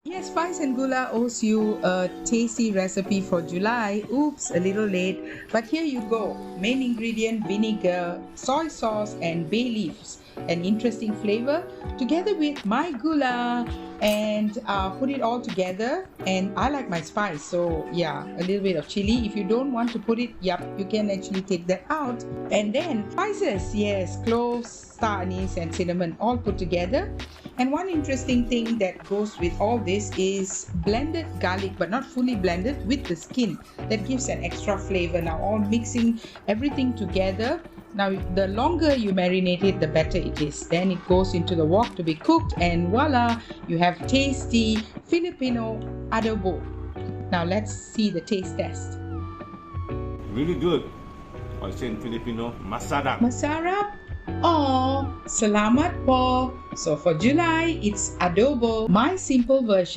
Yes, Spice and Gula owes you a tasty recipe for July. Oops, a little late. But here you go. Main ingredient vinegar, soy sauce, and bay leaves. An interesting flavor together with my Gula, and put it all together. And I like my spice, so yeah, a little bit of chili. If you don't want to put it, yep, you can actually take that out. And then spices, yes, cloves, star anise, and cinnamon all put together. And one interesting thing that goes with all this is blended garlic, but not fully blended, with the skin. That gives an extra flavor. Now all mixing everything together. Now the longer you marinate it, the better it is. Then it goes into the wok to be cooked, and voila, you have tasty Filipino adobo. Now let's see the taste test. Really good. I say in Filipino, masarap. Masarap? Oh, salamat po. So for July, it's adobo, my simple version.